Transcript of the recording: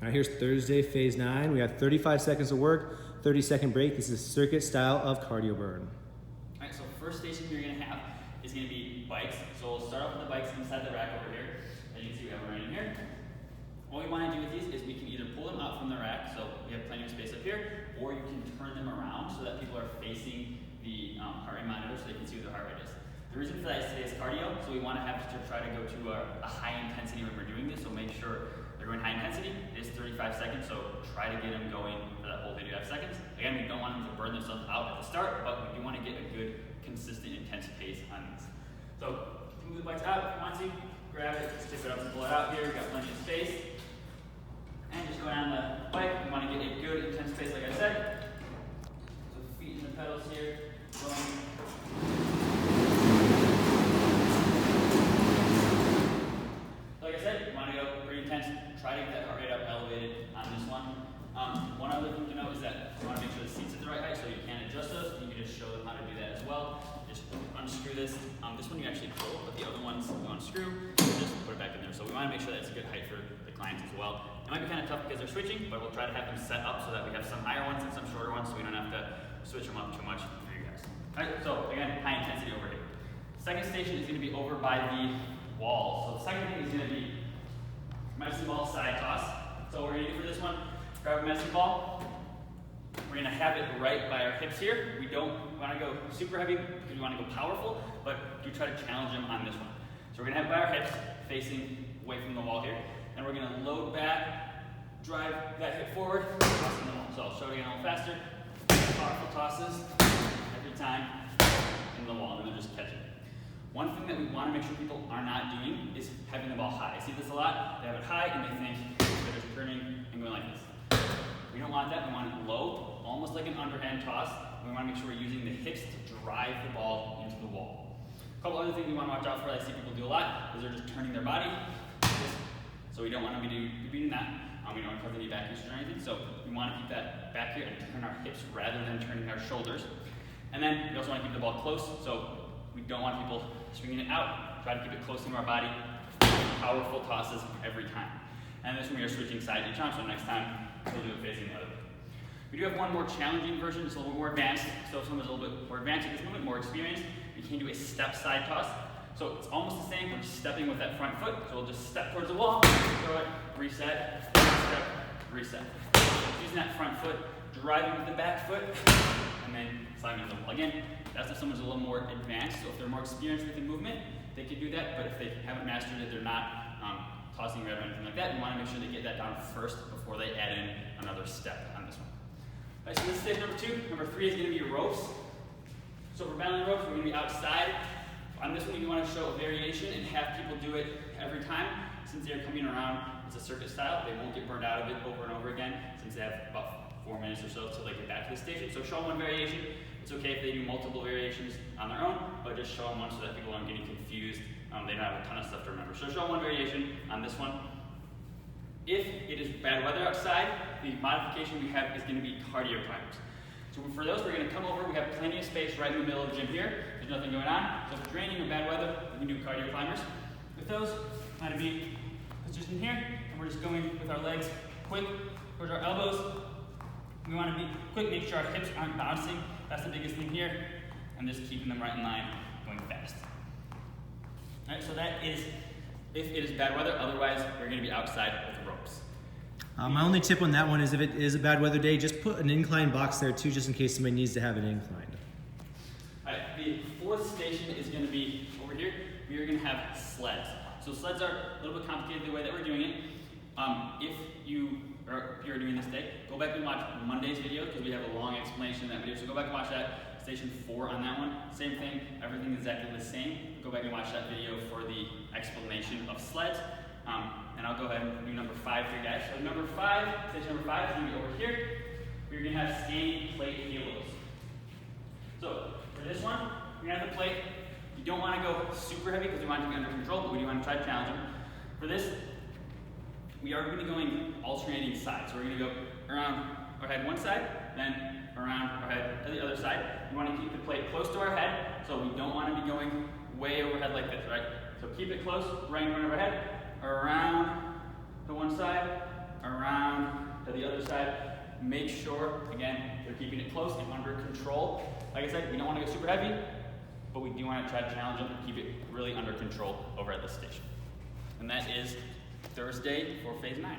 All right, here's Thursday, phase 9. We have 35 seconds of work, 30-second break. This is circuit style of cardio burn. All right, so first station you're gonna have is gonna be bikes. So we'll start off with the bikes inside the rack over here. As you can see, we have one right in here. What we wanna do with these is we can either pull them out from the rack, so we have plenty of space up here, or you can turn them around so that people are facing the heart rate monitor so they can see what their heart rate is. The reason for that is today is cardio, so we wanna have to try to go to a high intensity when we're doing this, so make sure they're going high intensity. It is 35 seconds, so try to get them going for that whole 35 seconds. Again, we don't want them to burn themselves out at the start, but we do want to get a good, consistent, intense pace on these. So, move the bikes out if you want to. Grab it, tip it up and pull it out here. We've got plenty of space. And just go down the bike. We want to get a good, intense pace, like I said. So, feet in the pedals here. Going. Like I said, you want to go pretty intense. Try to get that heart rate up elevated on this one. One other thing to note is that you want to make sure the seat's at the right height, so you can adjust those. You can just show them how to do that as well. Just unscrew this. This one you actually pull, but the other ones you unscrew, just put it back in there. So we want to make sure that it's a good height for the clients as well. It might be kind of tough because they're switching, but we'll try to have them set up so that we have some higher ones and some shorter ones, so we don't have to switch them up too much for you guys. All right, so again, high intensity over here. Second station is going to be over by the wall. So the second thing is going to be medicine ball side toss. So what we're going to do for this one, grab a medicine ball. We're going to have it right by our hips here. We don't want to go super heavy because we want to go powerful, but do try to challenge them on this one. So we're going to have it by our hips facing away from the wall here. And we're going to load back, drive that hip forward, tossing the wall. So I'll show it again a little faster. Powerful tosses every time in the wall, and then just catch it. One thing that we want to make sure people are not doing is having the ball high. I see this a lot. They have it high and they think they're just turning and going like this. We don't want that. We want it low, almost like an underhand toss. We want to make sure we're using the hips to drive the ball into the wall. A couple other things we want to watch out for that I see people do a lot is they're just turning their body. So we don't want to be doing that. We don't want to cause any back issues or anything. So we want to keep that back here and turn our hips rather than turning our shoulders. And then we also want to keep the ball close. So we don't want people swinging it out. Try to keep it close to our body. Powerful tosses every time. And this one we are switching side each time, so next time we'll do it facing the other way. We do have one more challenging version. It's a little bit more advanced. So if someone's a little bit more advanced at this moment, more experienced, we can do a step side toss. So it's almost the same. We're just stepping with that front foot. So we'll just step towards the wall, throw it, reset, step, reset. Using that front foot, driving with the back foot, and then slamming into the wall. Again, that's if someone's a little more advanced. So if they're more experienced with the movement, they can do that. But if they haven't mastered it, they're not tossing around or anything like that. We want to make sure they get that down first before they add in another step on this one. All right, so this is stage number 2. Number 3 is going to be ropes. So for battling ropes, we're going to be outside. On this one, you want to show a variation and have people do it every time. Since they're coming around, it's a circuit style. They won't get burned out of it over and over again since they have about 4 minutes or so till they get back to the station. So show them one variation. It's okay if they do multiple variations on their own, but just show them one so that people aren't getting confused. They don't have a ton of stuff to remember. So show them one variation on this one. If it is bad weather outside, the modification we have is going to be cardio climbers. So for those, we're going to come over. We have plenty of space right in the middle of the gym here. There's nothing going on. So if it's raining or bad weather, we can do cardio climbers. With those, we're going to be positioned here, and we're just going with our legs quick towards our elbows. We want to be quick, make sure our hips aren't bouncing. That's the biggest thing here. And just keeping them right in line, going fast. All right, so that is if it is bad weather. Otherwise, we're going to be outside with the ropes. My only tip on that one is if it is a bad weather day, just put an incline box there too, just in case somebody needs to have it inclined. All right, the 4th station is going to be over here. We are going to have sleds. So sleds are a little bit complicated the way that we're doing it. If you're doing this day, go back and watch Monday's video because we have a long explanation in that video. So go back and watch that. Station 4 on that one. Same thing, everything is exactly the same. Go back and watch that video for the explanation of sleds. And I'll go ahead and do number 5 here, guys. So number 5, station number 5 is going to be over here. We're going to have standing plate halos. So for this one, we're going to have the plate. You don't want to go super heavy because we want it to be under control, but we do want to try to challenge them. For this, we are going to be going alternating sides. So we're going to go around our head one side, then around our head to the other side. We want to keep the plate close to our head, so we don't want to be going way overhead like this, right? So keep it close, right in front of our head, around to one side, around make sure, again, they're keeping it close and under control. Like I said, we don't want to go super heavy, but we do want to try to challenge them and keep it really under control over at this station. And that is Thursday for phase 9.